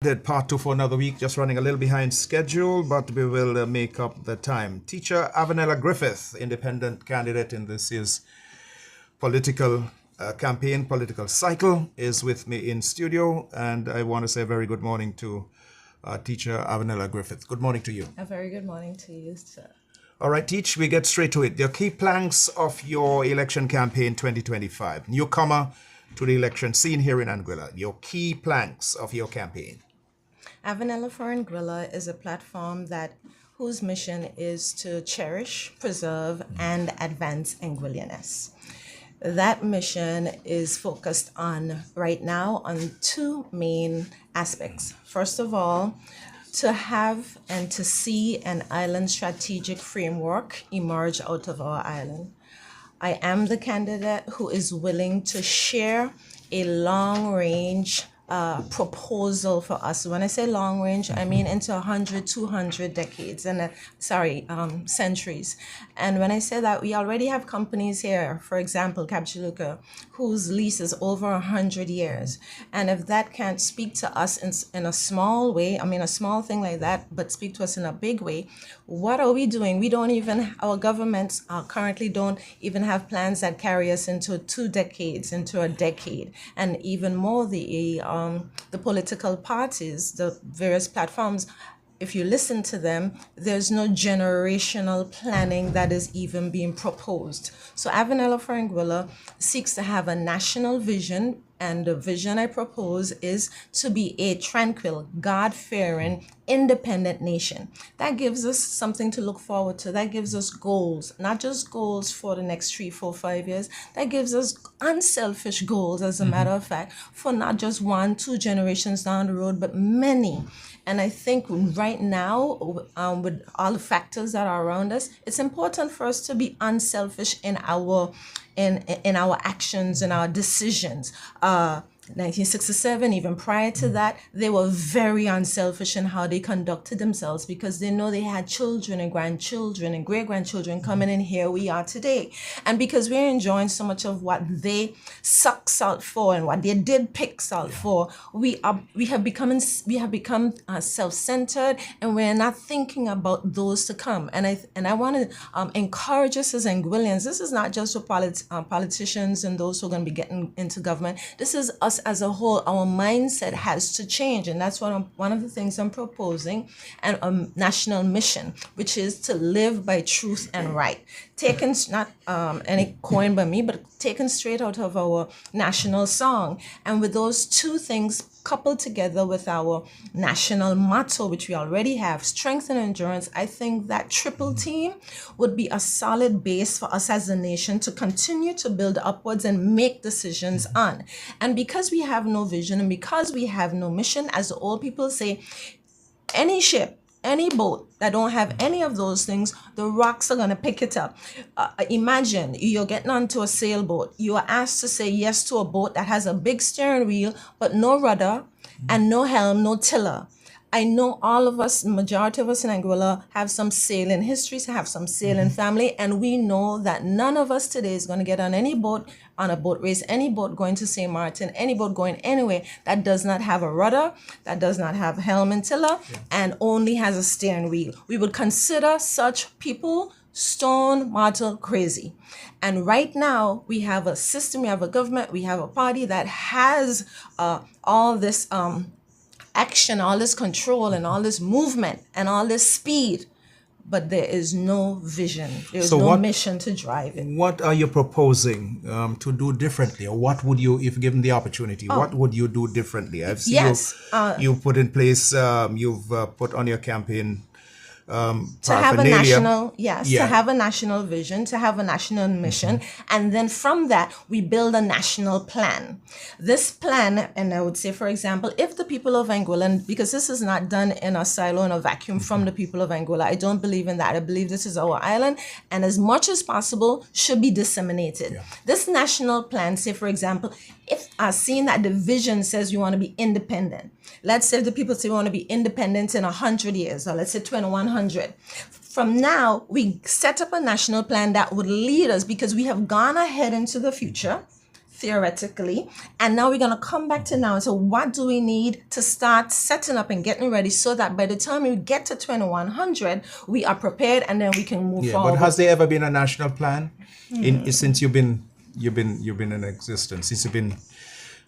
Rebranded part 2 for another week, just running a little behind schedule, but we will make up the time. Teacher Anguilla Griffith, independent candidate in this year's political campaign, political cycle, is with me in studio, and I want to say a very good morning to Teacher Anguilla Griffith. Good morning to you. A very good morning to you, sir. All right, Teach, we get straight to it. The key planks of your election campaign 2025. Newcomer to the election scene here in Anguilla. Your key planks of your campaign. Anguilla for Anguilla is a platform whose mission is to cherish, preserve, and advance Anguillianness. That mission is focused on, right now, on two main aspects. First of all, to have and to see an island strategic framework emerge out of our island. I am the candidate who is willing to share a long-range proposal for us. When I say long range, I mean into 100, 200 decades and centuries. And when I say that, we already have companies here, for example, Capjaluca, whose lease is over 100 years. And if that can't speak to us in a small way, a small thing like that, but speak to us in a big way, what are we doing? Our governments currently don't even have plans that carry us into 2 decades, into a decade, and even more the political parties, the various platforms. If you listen to them, there's no generational planning that is even being proposed. So Anguilla for Anguilla seeks to have a national vision, and the vision I propose is to be a tranquil, God-fearing, independent nation. That gives us something to look forward to. That gives us goals, not just goals for the next 3, 4, 5 years. That gives us unselfish goals, as a matter of fact, for not just 1, 2 generations down the road, but many. And I think right now, with all the factors that are around us, it's important for us to be unselfish in our actions and our decisions. 1967, even prior to that, they were very unselfish in how they conducted themselves, because they know they had children and grandchildren and great-grandchildren coming in. Here we are today. And because we're enjoying so much of what they suck salt for and what they did pick salt for, we have become self-centered, and we're not thinking about those to come. And I want to encourage us as Anguillians. This is not just for politicians and those who are going to be getting into government. This is us as a whole. Our mindset has to change, and that's one of the things I'm proposing, and a national mission, which is to live by truth and right. Taken, not any coin by me, but taken straight out of our national song. And with those two things coupled together with our national motto, which we already have, strength and endurance, I think that triple team would be a solid base for us as a nation to continue to build upwards and make decisions on. And because we have no vision and because we have no mission, as the old people say, any ship, any boat that don't have any of those things, the rocks are going to pick it up. Imagine you're getting onto a sailboat. You are asked to say yes to a boat that has a big steering wheel, but no rudder and no helm, no tiller. I know all of us, majority of us in Anguilla, have some sailing histories, have some sailing family, and we know that none of us today is going to get on any boat, on a boat race, any boat going to St. Martin, any boat going anywhere that does not have a rudder, that does not have helm and tiller, and only has a steering wheel. We would consider such people stone mortal crazy. And right now, we have a system, we have a government, we have a party that has all this action, all this control, and all this movement, and all this speed, but there is no vision. There's no mission to drive it. What are you proposing to do differently, or what would you, if given the opportunity, what would you do differently? I've seen you put in place, you've put on your campaign to have a national, to have a national vision, to have a national mission, and then from that we build a national plan. This plan, and I would say, for example, if the people of Anguilla, because this is not done in a silo, in a vacuum from the people of Anguilla, I don't believe in that. I believe this is our island, and as much as possible should be disseminated. This national plan, say for example, if seeing that the vision says you want to be independent, let's say the people say we want to be independent in 100 years, or let's say 2100. From now, we set up a national plan that would lead us, because we have gone ahead into the future, theoretically, and now we're going to come back to now. So what do we need to start setting up and getting ready so that by the time we get to 2100, we are prepared and then we can move Yeah, forward. but has there ever been a national plan since you've been in existence, since you've been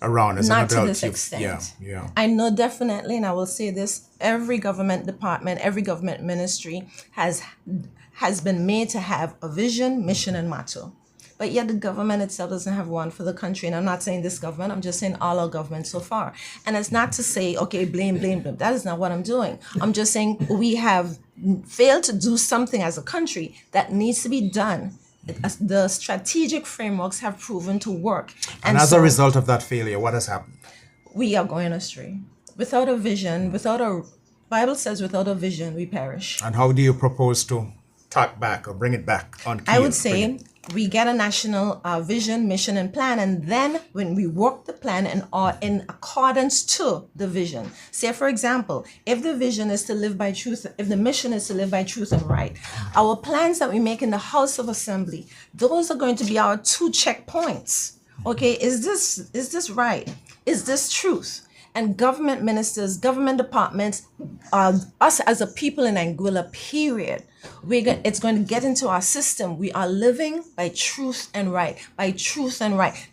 around as an Not to adult? this extent. Yeah. I know definitely, and I will say this: every government department, every government ministry has been made to have a vision, mission, and motto. But yet the government itself doesn't have one for the country. And I'm not saying this government, I'm just saying all our governments so far. And it's not to say, okay, blame. That is not what I'm doing. I'm just saying we have failed to do something as a country that needs to be done. The strategic frameworks have proven to work. And as a result of that failure, what has happened? We are going astray. Without a vision, Bible says without a vision, we perish. And how do you propose to tack back or bring it back on keel? I would say we get a national vision, mission, and plan, and then when we work the plan in accordance to the vision. Say, for example, if the vision is to live by truth, if the mission is to live by truth and right, our plans that we make in the House of Assembly, those are going to be our 2 checkpoints. Okay, is this right? Is this truth? And government ministers, government departments, us as a people in Anguilla, period, it's going to get into our system. We are living by truth and right,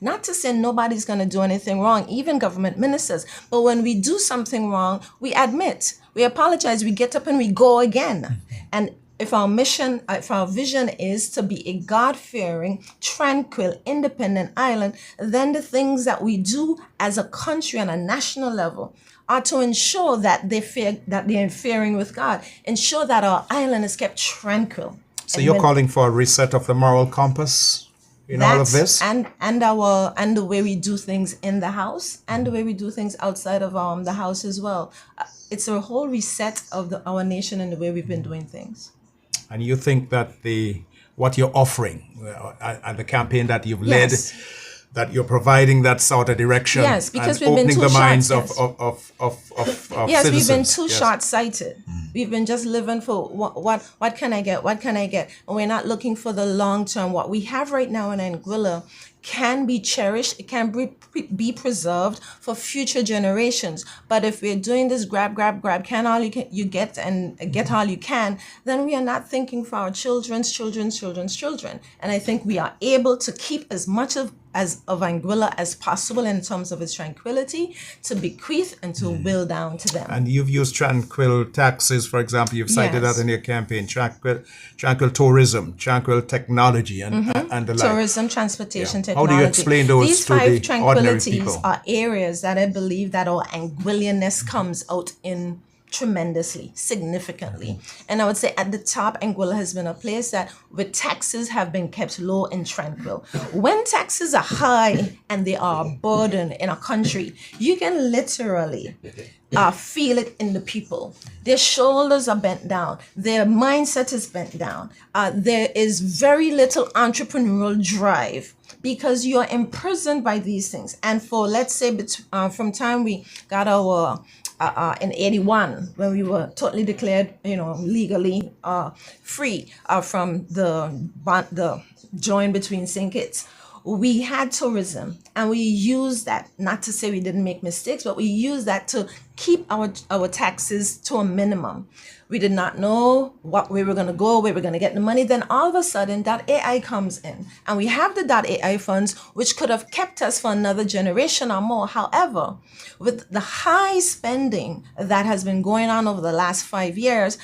Not to say nobody's going to do anything wrong, even government ministers. But when we do something wrong, we admit, we apologize, we get up and we go again. And if our vision is to be a God-fearing, tranquil, independent island, then the things that we do as a country on a national level are to ensure that they're fearing with God, ensure that our island is kept tranquil. So you're calling for a reset of the moral compass in all of this? And the way we do things in the house and the way we do things outside of the house as well. It's a whole reset of our nation and the way we've been doing things. And you think that what you're offering and the campaign that you've led, that you're providing that sort of direction, yes, because and opening the minds of yes, citizens. We've been too short-sighted. We've been just living for what can I get? What can I get? And we're not looking for the long term. What we have right now in Anguilla can be cherished, it can be preserved for future generations. But if we're doing this grab, can all you get and get all you can, then we are not thinking for our children's children. And I think we are able to keep as much of Anguilla as possible in terms of its tranquility, to bequeath and to will down to them. And you've used tranquil taxes, for example. You've cited that in your campaign. Tranquil tourism, tranquil technology, and the like. Tourism, transportation, technology. How do you explain those These to 5 the ordinary tranquilities people? are areas that I believe that our Anguillianness comes out in tremendously, significantly. And I would say at the top, Anguilla has been a place that where taxes have been kept low and tranquil. When taxes are high and they are a burden in a country, you can literally feel it in the people. Their shoulders are bent down. Their mindset is bent down. There is very little entrepreneurial drive because you're imprisoned by these things. And for, let's say, from time we got our in 81, when we were totally declared, legally free from the join between St. Kitts, we had tourism, and we used that, not to say we didn't make mistakes, but we used that to keep our taxes to a minimum. We did not know where we were going to go, where we were going to get the money. Then all of a sudden, .ai comes in, and we have the .ai funds, which could have kept us for another generation or more. However, with the high spending that has been going on over the last 5 years,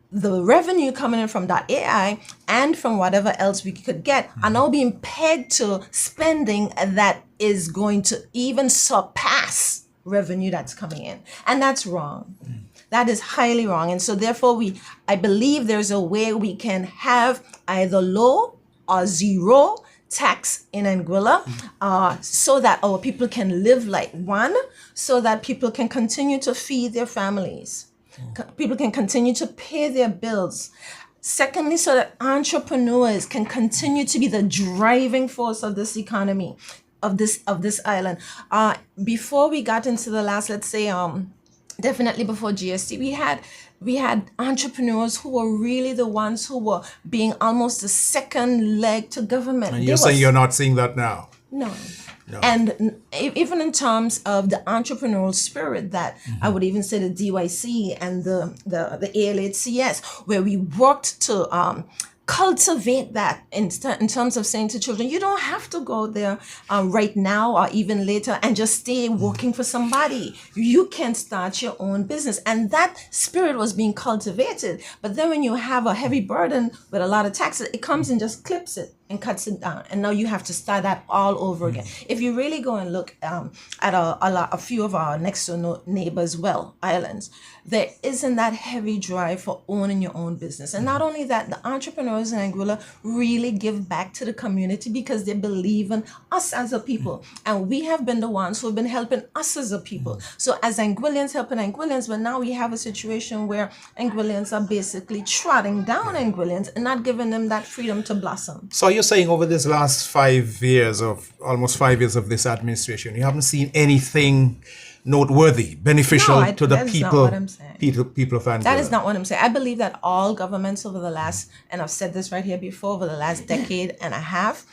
the revenue coming in from .ai and from whatever else we could get are now being pegged to spending that is going to even surpass revenue that's coming in. And that's wrong. That is highly wrong. And so therefore, I believe there's a way we can have either low or zero tax in Anguilla, so that our people can live like one, so that people can continue to feed their families. People can continue to pay their bills. Secondly, so that entrepreneurs can continue to be the driving force of this economy, of this island. Before we got into the last, let's say, definitely before GST, we had entrepreneurs who were really the ones who were being almost the second leg to government. And you're saying you're not seeing that now? No. No. And even in terms of the entrepreneurial spirit that I would even say the DYC and the ALHCS, where we worked to cultivate that in terms of saying to children, you don't have to go there right now or even later and just stay working for somebody. You can start your own business. And that spirit was being cultivated. But then when you have a heavy burden with a lot of taxes, it comes and just clips it and cuts it down. And now you have to start that all over again. If you really go and look at a few of our next door neighbors, islands, there isn't that heavy drive for owning your own business. And not only that, the entrepreneurs in Anguilla really give back to the community because they believe in us as a people. And we have been the ones who have been helping us as a people. So as Anguillians helping Anguillians, but now we have a situation where Anguillians are basically trotting down Anguillians and not giving them that freedom to blossom. So you're saying over this last 5 years almost 5 years of this administration, you haven't seen anything noteworthy, beneficial to the people of Anguilla? That is not what I'm saying. I believe that all governments over the last, and I've said this right here before, over the last decade and a half,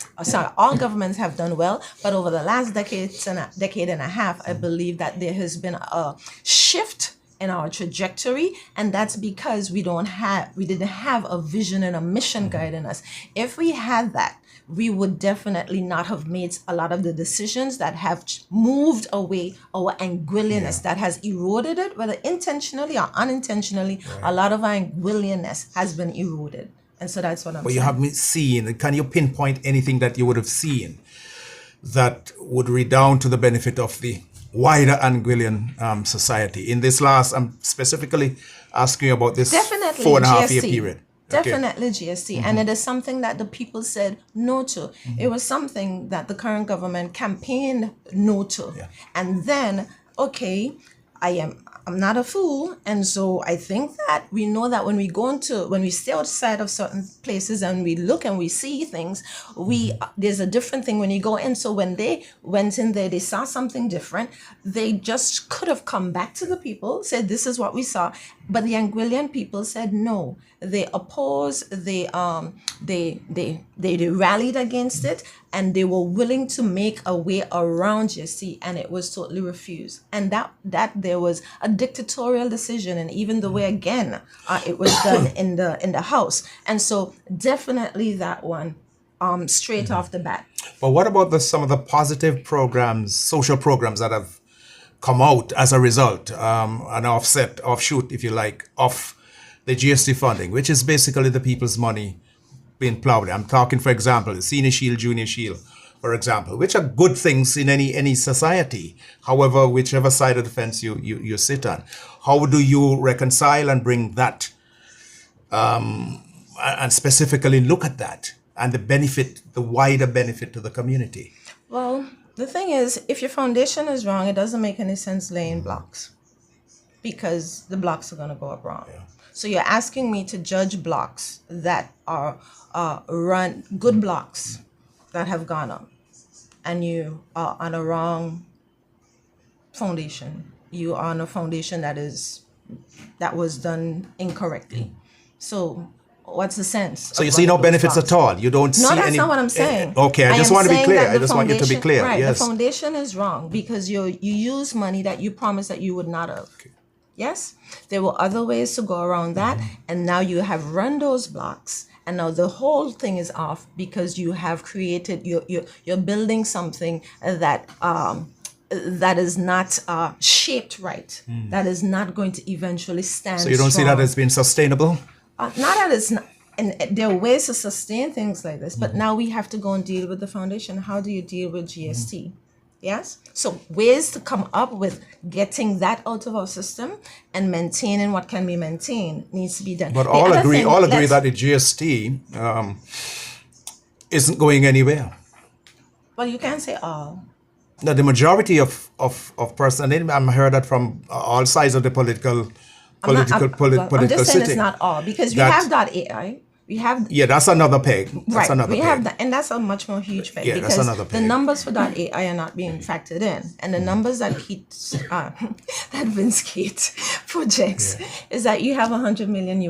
all governments have done well, but over the last decade and a half, I believe that there has been a shift in our trajectory, and that's because we didn't have a vision and a mission guiding us. If we had that, we would definitely not have made a lot of the decisions that have moved away our Anguillianness, that has eroded it, whether intentionally or unintentionally. A lot of our Anguillianness has been eroded. And so that's what I'm saying. But you haven't seen, can you pinpoint anything that you would have seen that would redound to the benefit of the wider Anguillian society? In this last, I'm specifically asking you about this Definitely 4.5 year GST. period. Definitely GST. And it is something that the people said no to. It was something that the current government campaigned no to. And then, okay, I'm not a fool. And so I think that we know that when we stay outside of certain places and we look and we see things, there's a different thing when you go in. So when they went in there, they saw something different. They just could have come back to the people, said, this is what we saw. But the Anguillian people said no. They opposed, they rallied against it, and they were willing to make a way around GST, and it was totally refused. And that there was a dictatorial decision, and even the way again it was done in the House. And so definitely that one straight off the bat. But what about some of the positive programs, social programs that have come out as a result, an offshoot, if you like, of the GST funding, which is basically the people's money being plowed. I'm talking, for example, the Senior Shield, Junior Shield, for example, which are good things in any society. However, whichever side of the fence you sit on, how do you reconcile and bring that, and specifically look at that and the wider benefit to the community? Well, the thing is, if your foundation is wrong, it doesn't make any sense laying blocks, because the blocks are going to go up wrong. So you're asking me to judge blocks that are good blocks that have gone up, and you are on a wrong foundation. You are on a foundation that was done incorrectly. So what's the sense? So you see no benefits at all? You don't see any... No, that's not what I'm saying. Okay, I just want to be clear. I just want you to be clear. Right, yes. The foundation is wrong because you use money that you promised that you would not have. Okay. Yes? There were other ways to go around that, and now you have run those blocks, and now the whole thing is off because you have created, you're building something that is not shaped right, that is not going to eventually stand So you don't see that as being sustainable? Not that it's not, and there are ways to sustain things like this, but now we have to go and deal with the foundation. How do you deal with GST? Yes? So ways to come up with getting that out of our system and maintaining what can be maintained needs to be done. But all agree that the GST isn't going anywhere. Well, you can't say all. Now, the majority of persons, and I've heard that from all sides of the political I'm just saying city. It's not all, because we have .ai. We have that's another peg. That's another peg. Have that, and that's a much more huge peg, because that's another peg. The numbers for .ai are not being factored in, and the numbers that that Vince Kate projects is that you have $100 million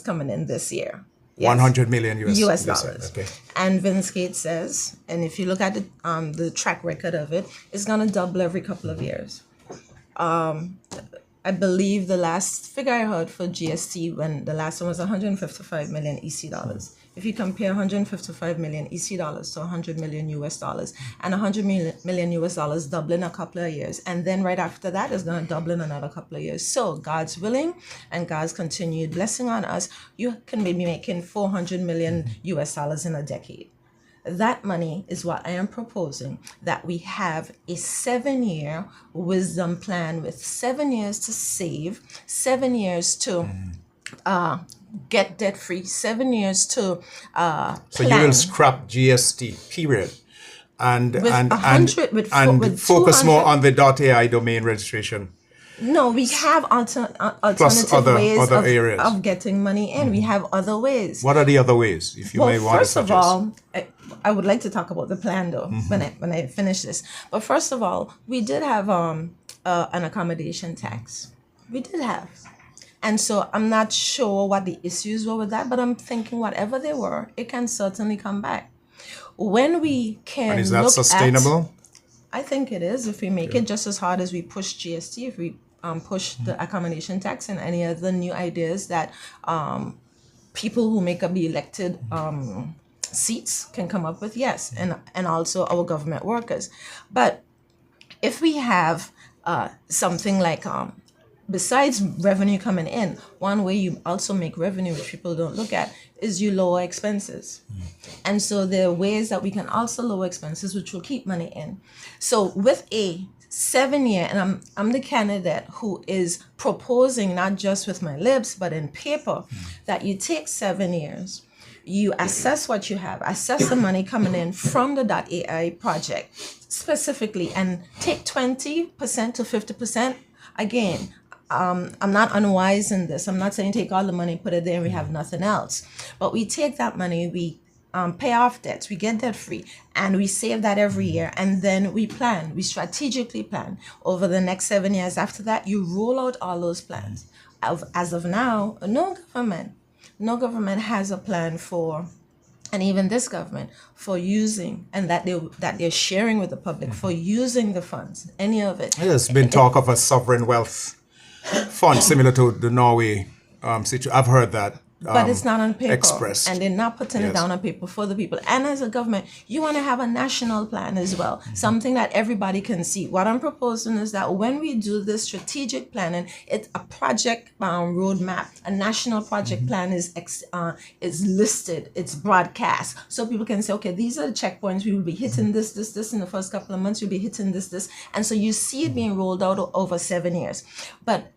coming in this year. Yes. 100 million US US. dollars. Okay. And Vince Gates says, and if you look at the track record of it, it's going to double every couple of years. I believe the last figure I heard for GST when the last one was 155 million EC dollars. If you compare 155 million EC dollars to 100 million US dollars, and 100 million US dollars double in a couple of years, and then right after that is going to double in another couple of years. So God's willing and God's continued blessing on us, you can maybe making 400 million US dollars in a decade. That money is what I am proposing, that we have a 7-year wisdom plan with 7 years to save, 7 years to get debt free, 7 years to So you plan. will scrap GST, period, and With and 100 and, with and focus 200 more on the .ai domain registration. No, we have alternative ways other areas. of getting money in. We have other ways. What are the other ways, if you may want to First of suggest? all, I would like to talk about the plan though when I finish this. But first of all, we did have an accommodation tax. We did have. And so I'm not sure what the issues were with that, but I'm thinking whatever they were, it can certainly come back. When we can And is that look sustainable? I think it is if we make it just as hard as we push GST, if we push the accommodation tax and any other new ideas that people who make up the elected seats can come up with, yes, and also our government workers. But if we have something like besides revenue coming in, one way you also make revenue, which people don't look at, is you lower expenses. And so there are ways that we can also lower expenses, which will keep money in. So with a 7-year, and I'm the candidate who is proposing, not just with my lips, but in paper, that you take 7 years, you assess what you have, assess the money coming in from the .ai project specifically, and take 20% to 50%. Again, I'm not unwise in this. I'm not saying take all the money, put it there, and we have nothing else. But we take that money, we pay off debts, we get debt free, and we save that every year. And then we plan, we strategically plan over the next 7 years. After that, you roll out all those plans. As of now, no government has a plan for, and even this government, for using, and that they're sharing with the public, for using the funds, any of it. There's been talk of a sovereign wealth fund similar to the Norway situation. I've heard that. But it's not on paper. Expressed. And they're not putting it down on paper for the people. And as a government, you want to have a national plan as well, something that everybody can see. What I'm proposing is that when we do this strategic planning, it's a project roadmap, a national project plan is listed, it's broadcast. So people can say, okay, these are the checkpoints. We will be hitting this in the first couple of months. We'll be hitting this. And so you see it being rolled out over 7 years. But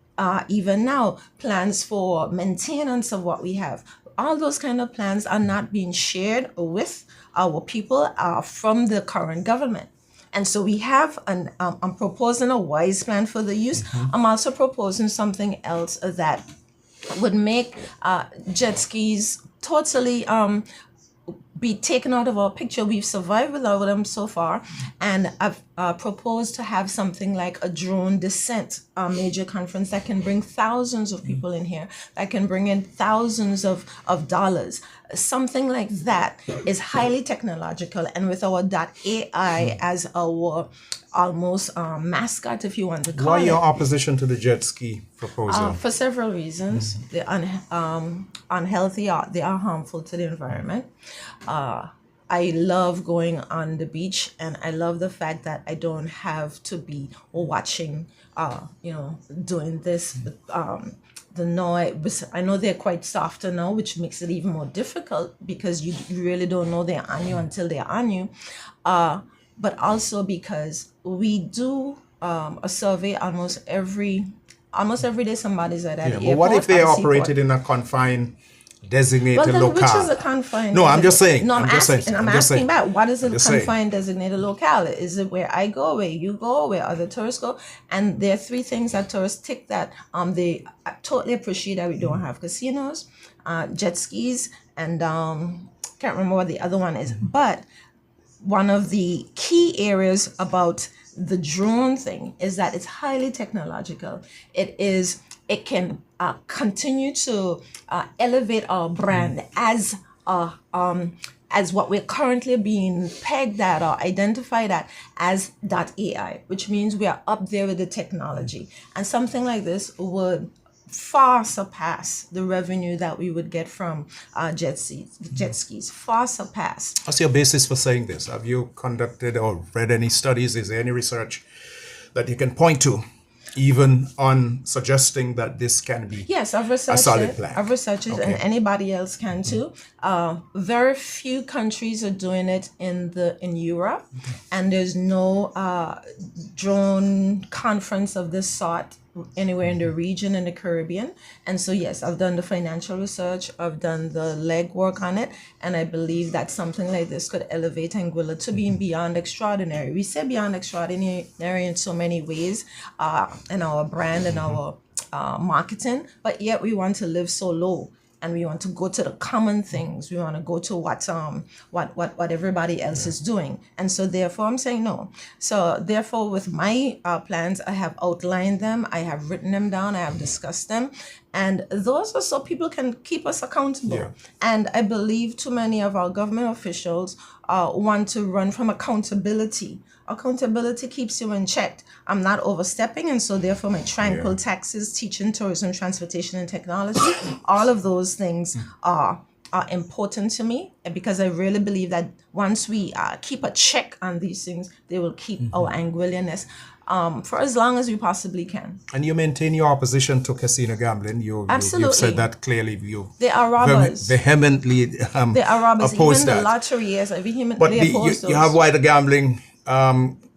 even now, plans for maintenance of what we have, all those kind of plans are not being shared with our people from the current government. And so we have I'm proposing a wise plan for the use. I'm also proposing something else that would make jet skis totally be taken out of our picture. We've survived without them so far, and I've proposed to have something like a drone descent major conference that can bring thousands of people in here, that can bring in thousands of dollars. Something like that is highly technological, and with our .ai as our almost mascot, if you want to call it. Why your opposition to the jet ski proposal? For several reasons. They're unhealthy, they are harmful to the environment. I love going on the beach, and I love the fact that I don't have to be watching, doing this. The noise, I know they're quite softer now, which makes it even more difficult because you really don't know they're on you until they're on you. But also because we do a survey almost every day. Somebody's at that airport. But what if they operated in a confined, designated locale? Which is a confined? No, I'm just saying. No, I'm asking back. What is a Just confined designated locale? Is it where I go, where you go, where other tourists go? And there are 3 things that tourists tick that they totally appreciate that we don't have: casinos, jet skis, and can't remember what the other one is. But one of the key areas about the drone thing is that it's highly technological. It is it can continue to elevate our brand as what we're currently being pegged at or identified at as .ai, which means we are up there with the technology. And something like this would far surpass the revenue that we would get from jet skis, far surpass. What's your basis for saying this? Have you conducted or read any studies? Is there any research that you can point to, even on suggesting that this can be Yes, I've a researched solid it. plan? I've researched it, and Okay. anybody else can too. Very few countries are doing it in Europe, and there's no drone conference of this sort anywhere in the region in the Caribbean. And so yes, I've done the financial research, I've done the legwork on it, and I believe that something like this could elevate Anguilla to being beyond extraordinary. We say beyond extraordinary in so many ways, in our brand and our marketing, but yet we want to live so low. And we want to go to the common things. We want to go to what everybody else is doing. And so therefore I'm saying no. So therefore with my plans, I have outlined them, I have written them down, I have discussed them. And those are so people can keep us accountable. Yeah. And I believe too many of our government officials want to run from accountability. Accountability keeps you in check. I'm not overstepping, and so therefore my tranquil taxes, teaching, tourism, transportation, and technology, all of those things are important to me, because I really believe that once we keep a check on these things, they will keep our Anguillianness for as long as we possibly can. And you maintain your opposition to casino gambling. You've Absolutely. said that clearly. You They are robbers. vehemently They are robbers. oppose Even that. the lottery, yes, I But vehemently oppose you those. have wider gambling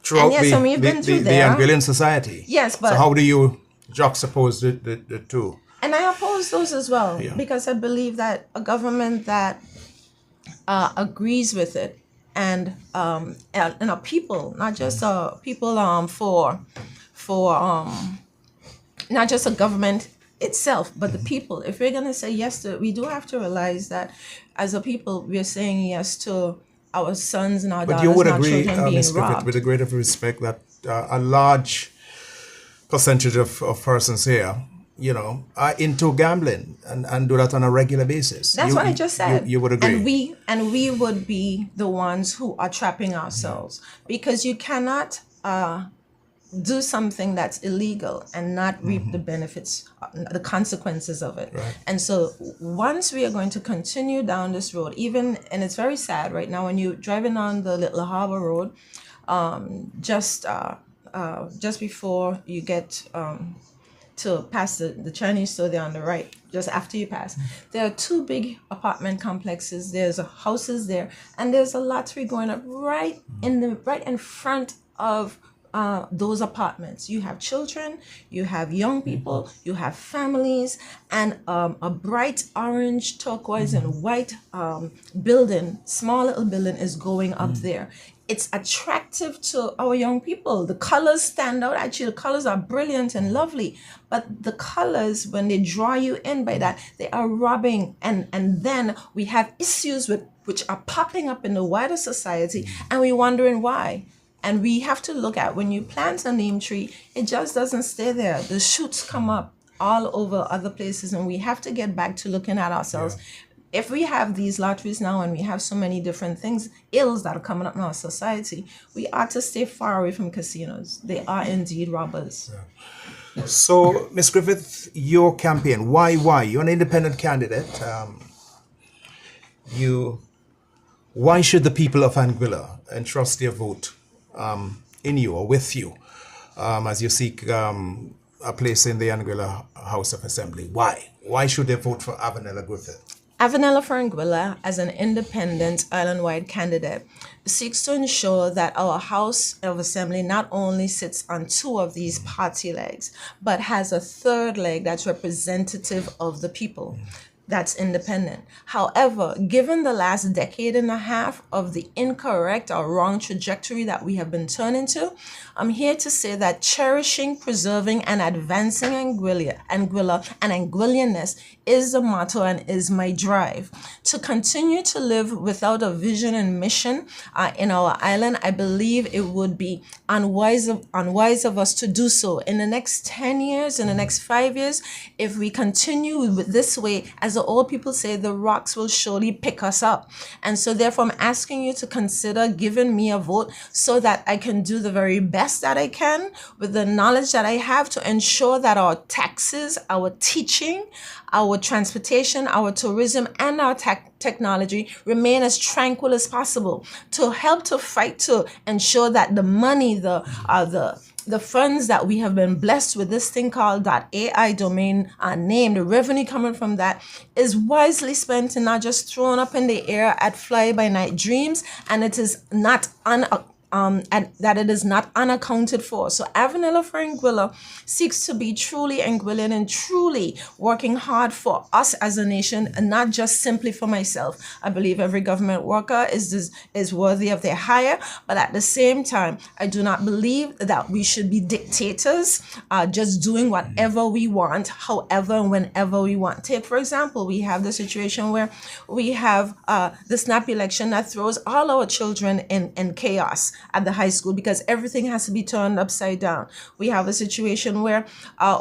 throughout yes, and we've been through the there. Anguillan society. Yes, but so how do you juxtapose the two? And I oppose those as well, Yeah. because I believe that a government that agrees with it, and people, not just people for not just a government itself, but the people. If we're gonna say yes to it, we do have to realize that as a people, we're saying yes to our sons and our But daughters you would and our agree, children being Ms. Griffith, robbed. with the greatest respect, that a large percentage of persons here, are into gambling and do that on a regular basis. That's what I just said. You would agree. And we would be the ones who are trapping ourselves, because you cannot do something that's illegal and not reap the benefits, the consequences of it. Right. And so once we are going to continue down this road, and it's very sad right now when you're driving on the Little Harbor Road, just before you get to pass the Chinese store there on the right, just after you pass, there are two big apartment complexes. There's houses there, and there's a lottery going up right in front of those apartments. You have children, you have young people, you have families, and a bright orange, turquoise, and white building, small little building, is going up there. It's attractive to our young people. The colors stand out. Actually, the colors are brilliant and lovely. But the colors, when they draw you in by that, they are robbing. And then we have issues which are popping up in the wider society, and we're wondering why. And we have to look at, when you plant a neem tree, it just doesn't stay there. The shoots come up all over other places, and we have to get back to looking at ourselves. If we have these lotteries now and we have so many different ills that are coming up in our society, we ought to stay far away from casinos. They are indeed robbers. So, Ms. Griffith, your campaign, why? You're an independent candidate. Why should the people of Anguilla entrust their vote in you or with you as you seek a place in the Anguilla House of Assembly? Why? Why should they vote for Anguilla Griffith? Anguilla for Anguilla, as an independent island-wide candidate, seeks to ensure that our House of Assembly not only sits on two of these party legs, but has a third leg that's representative of the people. that's independent. However, given the last decade and a half of the incorrect or wrong trajectory that we have been turned into, I'm here to say that cherishing, preserving, and advancing Anguilla and Anguillianness is the motto and is my drive. To continue to live without a vision and mission in our island, I believe it would be unwise of us to do so. In the next 10 years, in the next 5 years, if we continue with this way, as the old people say, the rocks will surely pick us up. And so therefore, I'm asking you to consider giving me a vote so that I can do the very best that I can with the knowledge that I have to ensure that our taxes, our teaching, our transportation, our tourism, and our technology remain as tranquil as possible, to help to fight to ensure that the money, the funds that we have been blessed with, this thing called .ai domain name, the revenue coming from that is wisely spent and not just thrown up in the air at fly-by-night dreams, and it is not and that it is not unaccounted for. So Avanella for Anguilla seeks to be truly Anguillan and truly working hard for us as a nation, and not just simply for myself. I believe every government worker is worthy of their hire, but at the same time, I do not believe that we should be dictators, just doing whatever we want, however and whenever we want. Take, for example, we have the situation where we have the snap election that throws all our children in chaos at the high school because everything has to be turned upside down. We have a situation where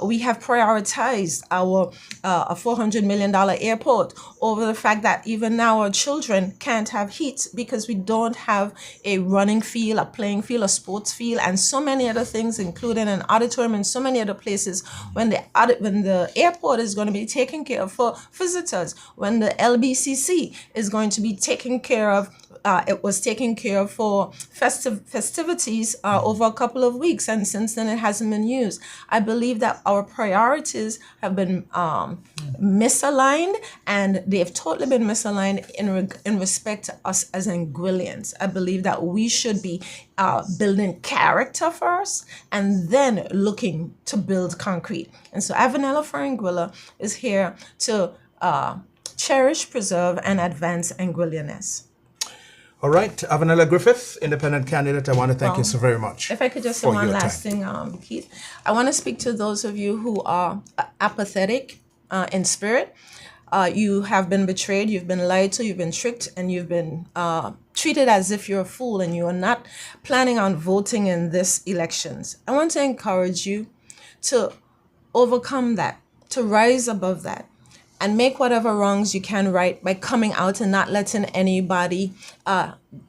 we have prioritized our $400 million airport over the fact that even now our children can't have heat because we don't have a running field, a playing field, a sports field, and so many other things, including an auditorium and so many other places, when the airport is going to be taken care of for visitors, when the LBCC is going to be taken care of. It was taken care of for festivities over a couple of weeks, and since then it hasn't been used. I believe that our priorities have been misaligned, and they have totally been misaligned in respect to us as Anguillians. I believe that we should be building character first and then looking to build concrete. And so Avanella for Anguilla is here to cherish, preserve, and advance Anguillianness. All right, Avanella Griffith, independent candidate, I want to thank you so very much. If I could just say one last thing, Keith. I want to speak to those of you who are apathetic in spirit. You have been betrayed, you've been lied to, you've been tricked, and you've been treated as if you're a fool and you are not planning on voting in this elections. I want to encourage you to overcome that, to rise above that, and make whatever wrongs you can right by coming out and not letting anybody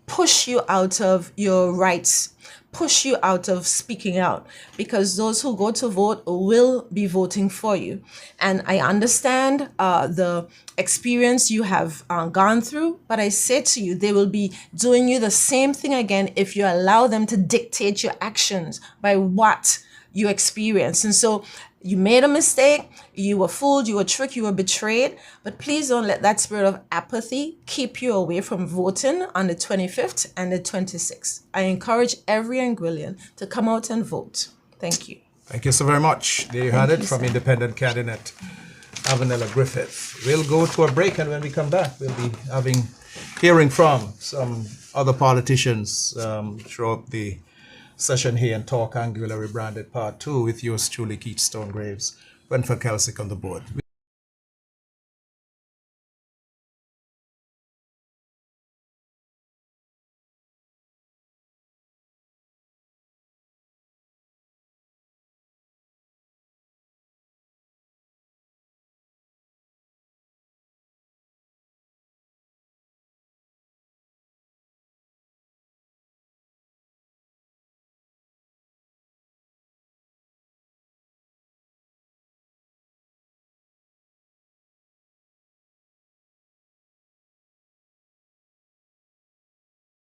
push you out of your rights, push you out of speaking out, because those who go to vote will be voting for you. And I understand the experience you have gone through, but I say to you, they will be doing you the same thing again if you allow them to dictate your actions by what you experience. And so you made a mistake, you were fooled, you were tricked, you were betrayed, but please don't let that spirit of apathy keep you away from voting on the 25th and the 26th. I encourage every Anguillian to come out and vote. Thank you. Thank you so very much. There you had it from independent candidate Avanella Griffith. We'll go to a break, and when we come back, we'll be hearing from some other politicians throughout the session here and Talk Anguilla Rebranded Part 2 with yours truly, Keith Stone Greaves, Renford Kelsick on the board.